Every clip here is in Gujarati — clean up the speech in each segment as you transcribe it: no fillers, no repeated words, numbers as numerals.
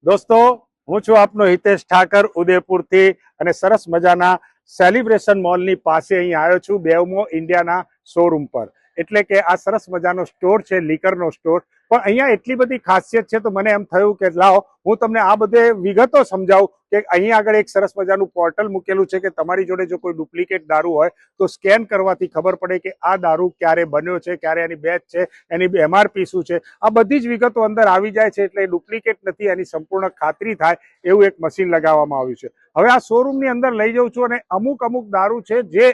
દોસ્તો, હું છું આપનો હિતેશ ઠાકર ઉદયપુરથી અને સરસ મજાના સેલિબ્રેશન મોલની પાસે અહીં આવ્યો છું બેવમો ઇન્ડિયાના શોરૂમ પર। એટલે કે આ સરસ મજાનો સ્ટોર છે, લીકરનો સ્ટોર। પણ અહીંયા એટલી બધી ખાસિયત છે તો મને એમ થયું કે લાવો હું તમને આ બધે વિગતો સમજાવું કે અહીં આગળ એક સરસ મજાનું પોર્ટલ મૂકેલું છે કે તમારી જોડે જો કોઈ ડુપ્લિકેટ દારૂ હોય તો સ્કેન કરવાથી ખબર પડે કે આ દારૂ ક્યારે બન્યો છે, ક્યારે એની બેચ છે, એની MRP શું છે, આ બધી જ વિગતો અંદર આવી જાય છે। એટલે ડુપ્લિકેટ નથી એની સંપૂર્ણ ખાતરી થાય એવું એક મશીન લગાવવામાં આવ્યું છે। હવે આ શોરૂમની અંદર લઈ જાઉં છું અને અમુક દારૂ છે જે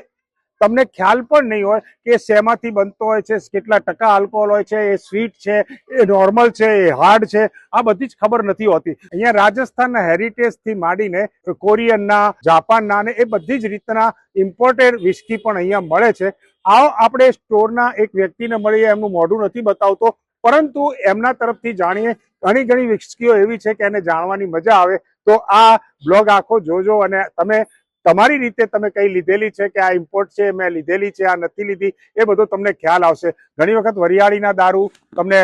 તમને ખ્યાલ પણ નહીં હોય કે શેમાંથી બનતો હોય છે, કેટલા ટકા આલ્કોહોલ હોય છે, એ સ્વીટ છે, એ નોર્મલ છે, એ હાર્ડ છે, આ બધી જ ખબર નથી હોતી। અહીંયા રાજસ્થાનના હેરિટેજ થી માંડીને કોરિયનના, જાપાનના અને એ બધી જ રીતના ઇમ્પોર્ટેડ વિસ્કી પણ અહીંયા મળે છે। આવો આપણે સ્ટોરના એક વ્યક્તિને મળીએ, એમનું મોઢું નથી બતાવતો પરંતુ એમના તરફથી જાણીએ। ઘણી વિસ્કીઓ એવી છે કે એને જાણવાની મજા આવે, તો આ બ્લોગ આખો જોજો અને તમે તમારી રીતે તમે કઈ લીધેલી છે કે આ ઇમ્પોર્ટ છે, મેં લીધેલી છે, આ નથી લીધી, એ બધો તમને ખ્યાલ આવશે। ઘણી વખત વરિયાળીના દારૂ, તમને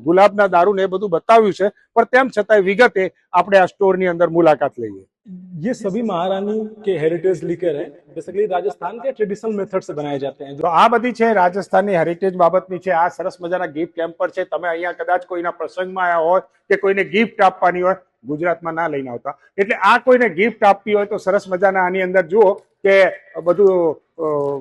ગુલાબના દારૂ ને એ બધું બતાવ્યું છે, પણ તેમ છતાંય વિગતે આપણે આ સ્ટોરની અંદર મુલાકાત લઈએ। ये सभी महारानी के हेरिटेज लीकर है, बेसिकली राजस्थान के ट्रेडिशनल मेथड से बनाए जाते हैं। તો આ બધી છે રાજસ્થાનની હેરિટેજ બાબતની છે। આ સરસ મજાના ગિફ્ટ હેમ્પર છે। તમે અહીંયા કદાચ કોઈના પ્રસંગમાં આવ્યા હોય કે કોઈને ગિફ્ટ આપવાની હોય, ગુજરાતમાં ના લઈને આવતા, એટલે આ કોઈને ગિફ્ટ આપવી હોય તો સરસ મજાના આની અંદર જુઓ કે બધું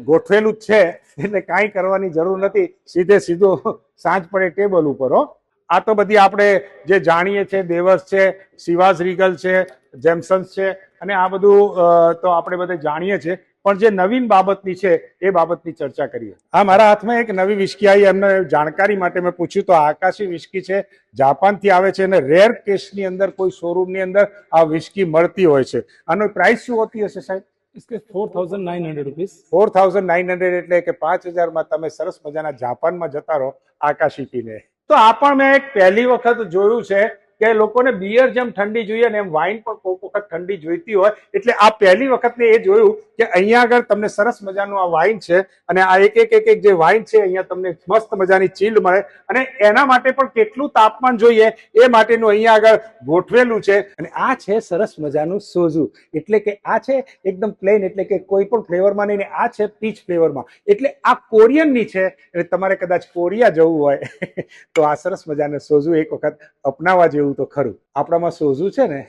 ગોઠવેલું જ છે, એટલે કાંઈ કરવાની જરૂર નથી, સીધું સાંજ પડે ટેબલ ઉપર હો। આ તો બધી આપણે જે જાણીએ છીએ, દેવસ છે, શિવાસ રીગલ છે, જેમસન્સ છે, અને આ બધું તો આપણે બધે જાણીએ છીએ, પણ જે નવીન બાબતની છે એ બાબતની ચર્ચા કરીએ। આ મારા હાથમાં એક નવી વિસ્કી આવી, એમને જાણકારી માટે મેં પૂછ્યું તો આકાશી વિસ્કી છે, જાપાનથી આવે છે અને રેર કેસની અંદર કોઈ શોરૂમની અંદર આ વિસ્કી મળતી હોય છે। આનો પ્રાઇસ શું હોતી હશે સાહેબ? इसके 4,900 रुपीज। 4,900 એટલે કે 5,000 તમે સરસ મજાના જાપાનમાં જતા રહો આકાશી પીને। તો આ પણ મેં એક પહેલી વખત જોયું છે કે લોકોને બિયર જેમ ઠંડી જોઈએ ને એમ વાઇન પણ કોઈક વખત ઠંડી જોઈતી હોય, એટલે આ પહેલી વખત મેં એ જોયું કે અહીંયા આગળ તમને સરસ મજાનું આ વાઇન છે અને આ એક જે વાઇન છે અહીંયા તમને મસ્ત મજાની ચીલ્ડ મળે અને એના માટે પણ કેટલું તાપમાન જોઈએ એ માટેનું અહીંયા આગળ ગોઠવેલું છે। અને આ છે સરસ મજાનું સોઝુ, એટલે કે આ છે એકદમ પ્લેન, એટલે કે કોઈ પણ ફ્લેવરમાં નહીં, આ છે પીચ ફ્લેવરમાં, એટલે આ કોરિયનની છે। એટલે તમારે કદાચ કોરિયા જવું હોય તો આ સરસ મજાનું સોઝુ એક વખત અપનાવવા જેવું તો ખરું। આપણામાં સોઝુ છે ને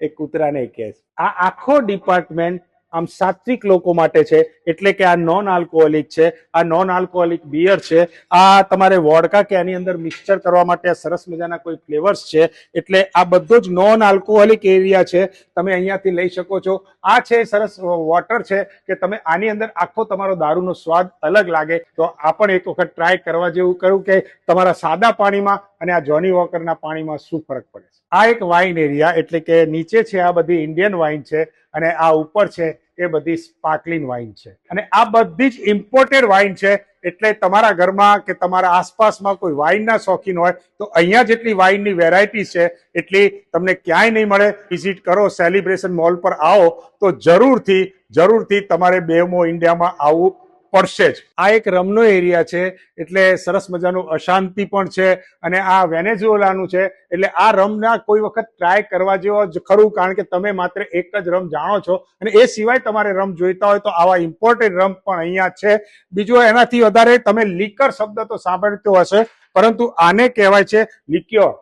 એ કૂતરાને કહે છે। આ આખો ડિપાર્ટમેન્ટ આમ સાત્વિક લોકો માટે છે, એટલે કે આ નોન આલ્કોહોલિક છે, આ નોન આલ્કોહોલિક બિયર છે, આ તમારે વોડકા કે એની અંદર મિક્સચર કરવા માટે આ સરસ મજાના કોઈ ફ્લેવર્સ છે, એટલે આ બધો જ નોન આલ્કોહોલિક એરિયા છે, તમે અહીંયાથી લઈ શકો છો। આ છે સરસ વોટર છે કે તમે આની અંદર આખો તમારો દારૂનો સ્વાદ અલગ લાગે, તો આ પણ એક વખત ટ્રાય કરવા જેવું કરું કે તમારા સાદા પાણીમાં અને આ જોની વોકરના પાણીમાં શું ફરક પડે છે। આ એક વાઇન એરિયા, એટલે કે નીચે છે આ બધી ઇન્ડિયન વાઇન છે અને આ ઉપર છે એ બધી સ્પાર્કલિંગ વાઇન છે, અને આ બધી જ ઇમ્પોર્ટેડ વાઇન છે। એટલે તમારા ઘરમાં કે તમારા આસપાસમાં કોઈ વાઇનના શોખીન હોય તો અહીંયા જેટલી વાઇનની વેરાયટી છે એટલી તમને ક્યાંય નહીં મળે। વિઝિટ કરો, સેલિબ્રેશન મોલ પર આવો તો જરૂરથી તમારે બેવમો ઇન્ડિયામાં આવવું પડશે જ। આ એક રમનો એરિયા છે, એટલે સરસ મજાનું અશાંતિ પણ છે, અને આ વેનેઝુએલાનું છે, એટલે આ રમના કોઈ વખત ટ્રાય કરવા જેવો જ ખરું, કારણ કે તમે માત્ર એક જ રમ જાણો છો અને એ સિવાય તમારે રમ જોઈતા હોય તો આવા ઇમ્પોર્ટેડ રમ પણ અહીંયા છે। બીજું એનાથી વધારે તમે લીકર શબ્દ તો સાંભળતો હશે, પરંતુ આને કહેવાય છે લિક્યોર,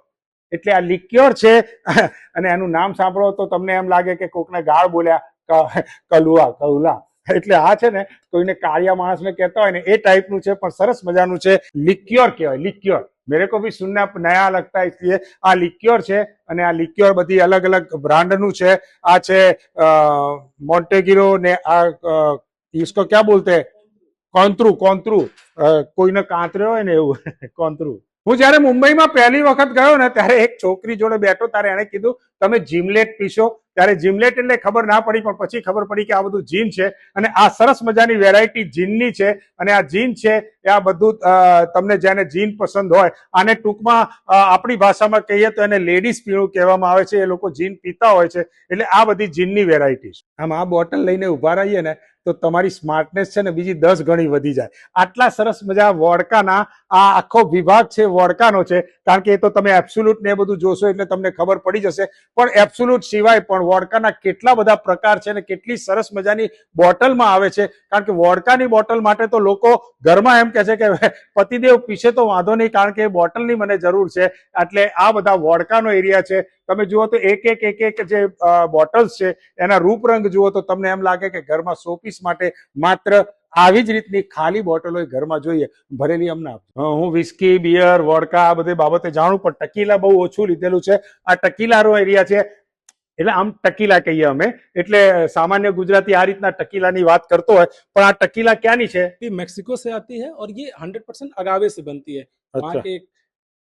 એટલે આ લિક્યોર છે અને એનું નામ સાંભળો તો તમને એમ લાગે કે કોકને ગાળ બોલ્યા, કલુલા, એટલે આ છે ને કોઈને કાળિયા માણસને કહેતા હોય ને એ ટાઈપનું છે, પણ સરસ મજાનું છે, લિક્યોર કહેવાય, લિક્યોર। મેરે કો ભી સુનના નયા લગતા इसलिए આ લિક્યોર છે, અને આ લિક્યોર બધી અલગ અલગ બ્રાન્ડનું છે। આ છે મોન્ટેગીરો ને આ इसको क्या बोलते हैं, કોન્ત્રુ, કોઈને કાંતર્યો હોય ને એવું કોન્ત્રુ। હું જયારે મુંબઈમાં પહેલી વખત ગયો ને ત્યારે એક છોકરી જોડે બેઠો, ત્યારે એને કીધું તમે જીમલેટ પીશો, ત્યારે જીમલેટ એટલે ખબર ના પડી, પણ પછી ખબર પડી કે આ બધું જીન છે, અને આ સરસ મજાની વેરાયટી જીનની છે, અને આ જીન છે એ આ બધું તમને જેને જીન પસંદ હોય, આને ટૂંકમાં આપણી ભાષામાં કહીએ તો એને લેડીઝ પીણું કહેવામાં આવે છે, એ લોકો જીન પીતા હોય છે, એટલે આ બધી જીનની વેરાયટી છે। આમ આ બોટલ લઈને ઉભા રહીએ ને તો તમારી સ્માર્ટનેસ છે ને બીજી 10 ગણી વધી જાય. આટલા સરસ મજા વોડકાના આ આખો વિભાગ છે વોડકાનો છે, કારણ કે એ તો તમે એબ્સોલ્યુટ ને એ બધું જોશો એટલે તમને ખબર પડી જશે. પણ એબ્સોલ્યુટ સિવાય પણ વોડકાના કેટલા બધા પ્રકાર છે ને કેટલી સરસ મજાની બોટલમાં આવે છે. કારણ કે વોડકાની બોટલ માટે તો લોકો ઘરમાં એમ કહે છે કે પતિદેવ પીશે તો વાંધો નહીં, કારણ કે બોટલની મને જરૂર છે. એટલે આ બધા વોડકાનો એરિયા છે. તમે જુઓ તો એક એક જે બોટલ્સ છે એના રૂપરંગ જુઓ તો તમને એમ લાગે કે ઘરમાં શોપીસ માટે માત્ર આવી જ રીતની ખાલી બોટલો ઘરમાં જોઈએ, ભરેલી અમને આપજો. હું વિસ્કી, બિયર, વોડકા આ બધી બાબતે જાણું, પણ ટકીલા બહુ ઓછું લીધેલું છે. આ ટકીલાનો એરિયા છે, એટલે આમ ટકીલા કહીએ અમે, એટલે સામાન્ય ગુજરાતી આ રીતના ટકીલાની વાત કરતો હોય, પણ આ ટકીલા ક્યાંની છે? ये मेक्सिको से आती है और ये 100% अगावे से बनती है. वहाँ अच्छा. के एक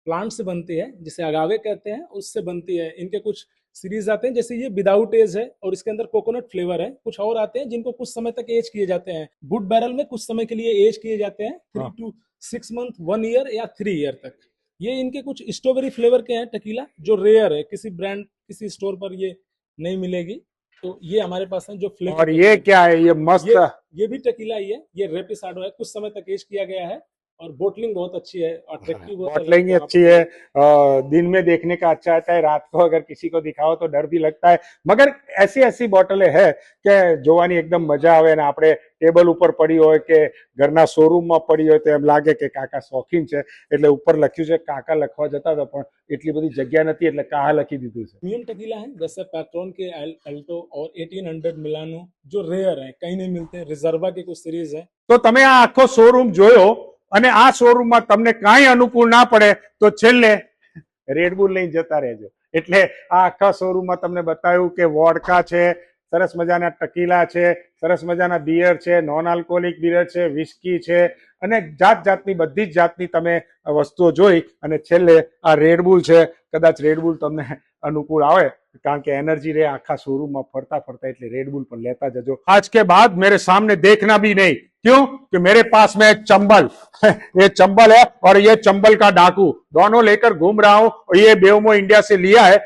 प्लांट से बनती है जिसे अगावे कहते हैं, उससे बनती है. इनके कुछ सीरीज आते हैं, जैसे ये विदाउट एज है और इसके अंदर कोकोनट फ्लेवर है. कुछ और आते हैं जिनको कुछ समय तक एज किए जाते हैं. वुड बैरल में कुछ समय के लिए एज किए जाते हैं, 3 to 6 मंथ, 1 ईयर या 3 ईयर तक. ये इनके कुछ स्ट्रॉबेरी फ्लेवर के हैं टकीला, जो रेयर है. किसी ब्रांड, किसी स्टोर पर ये नहीं मिलेगी. तो ये हमारे पास है जो फ्लेवर. और ये क्या है? ये मस्त ये भी टकीला ही है. ये रेपिसाडो है, कुछ समय तक एज किया गया है और बोटलिंग बहुत अच्छी है, अट्रैक्टिव. बोटलिंग अच्छी है, दिन में देखने का अच्छा आता है, रात को अगर किसी को दिखाओ तो डर भी लगता है. मगर ऐसी बोटलें है કે જોવાની એકદમ મજા આવે ને આપણે ટેબલ ઉપર પડી હોય કે ઘરના શોરૂમમાં પડી હોય તો એમ લાગે કે કાકા શોખીન છે. એટલે ઉપર લખ્યું છે કાકા લખવા જતા હતા પણ એટલી બધી જગ્યા નથી એટલે કાહા લખી દીધું છે. प्रीमियम टकीला है, जैसे पैट्रॉन के अल्टो और 1800 मिलानो जो रेयर है, कहीं नहीं मिलते. रिजर्वा की कुछ सीरीज है. તો તમે આ આખો શોરૂમ જોયો અને આ શોરૂમમાં તમને કાંઈ અનુકૂળ ના પડે તો છેલ્લે રેડબુલ લઈને જતા રહેજો. એટલે આ આખા શોરૂમમાં તમને બતાવ્યું કે વોડકા છે, સરસ મજાના ટકીલા છે, સરસ મજાના બિયર છે, નોન આલ્કોહોલિક બિયર છે, વિસ્કી છે અને જાત જાતની બધી જ જાતની તમે વસ્તુઓ જોઈ અને છેલ્લે આ રેડબુલ છે. કદાચ રેડબુલ તમને અનુકૂળ આવે કારણ કે एनर्जी रे आखा शोरूम में फरता फरता એટલે रेडबुल पर लेता जजो. आज के बाद मेरे सामने देखना भी नहीं. क्यों? कि मेरे पास में एक चंबल ये चंबल है और ये चंबल का डाकू दोनों लेकर घूम रहा हूं. और ये बेवमो इंडिया से लिया है.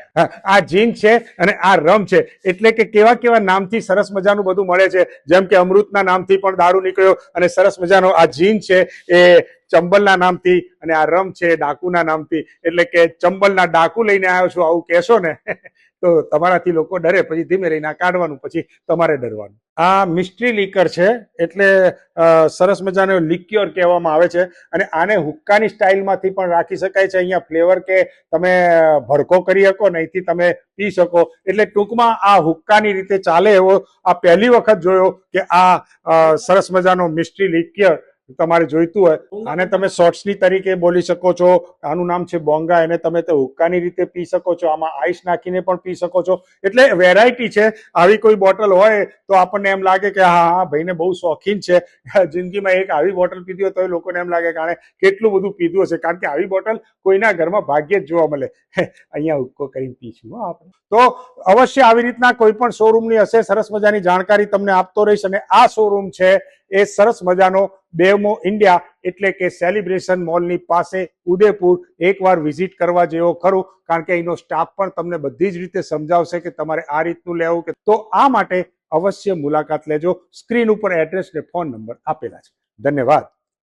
આ જીન છે અને આ રમ છે, એટલે કે કેવા કેવા નામથી સરસ મજાનું બધું મળે છે. જેમ કે અમૃતના નામથી પણ દારૂ નીકળ્યો અને સરસ મજાનો આ જીન છે એ ચંબલના નામથી અને આ રમ છે ડાકુના નામથી. એટલે કે ચંબલના ડાકુ લઈને આવ્યો છું આવું કહેશો ને તો તમારાથી લોકો ડરે, પછી ધીમે રહીને કાઢવાનું, પછી તમારે ડરવાનું. આ મિસ્ટ્રી લીકર છે, એટલે સરસ મજાનો લિક્યોર કહેવામાં આવે છે અને આને હુક્કાની સ્ટાઇલમાંથી પણ રાખી શકાય છે. અહીંયા ફ્લેવર કે તમે ભડકો કરી શકો ને અહીંથી તમે પી શકો. એટલે ટૂંકમાં આ હુક્કાની રીતે ચાલે એવો આ પહેલી વખત જોયો કે આ સરસ મજાનો મિસ્ટ્રી લિક્યોર તમારે જોઈતું હોય આને તમે શોર્ટ્સની તરીકે બોલી શકો છો. આનું નામ છે બોંગા. એને તમે તો હુક્કાની રીતે પી શકો છો, આમાં આઈસ નાખીને પણ પી શકો છો. એટલે વેરાયટી છે. આવી કોઈ બોટલ હોય તો આપણને એમ લાગે કે હા ભાઈને બહુ શોખીન છે, જિંદગીમાં એક આવી બોટલ પીધી હોય તો એ લોકોને એમ લાગે કે આણે કેટલું બધું પીધું હશે, કારણ કે આવી બોટલ કોઈના ઘરમાં ભાગ્યે જ જોવા મળે. અહીંયા હુક્કો કરીને પીશું આપણે. તો અવશ્ય આવી રીતના કોઈ પણ શોરૂમની હશે સરસ મજાની જાણકારી તમને આપતો રહીશ. અને આ શોરૂમ છે એ સરસ મજાનો બેવમો ઇન્ડિયા એટલે કે સેલિબ્રેશન મોલની પાસે ઉદયપુર. એકવાર વિઝિટ કરવા જેવો ખરું, કારણ કે એનો સ્ટાફ પણ તમને બધી જ રીતે સમજાવશે કે તમારે આ રીતનું લેવું કે. તો આ માટે અવશ્ય મુલાકાત લેજો. સ્ક્રીન ઉપર એડ્રેસ ને ફોન નંબર આપેલા છે. ધન્યવાદ.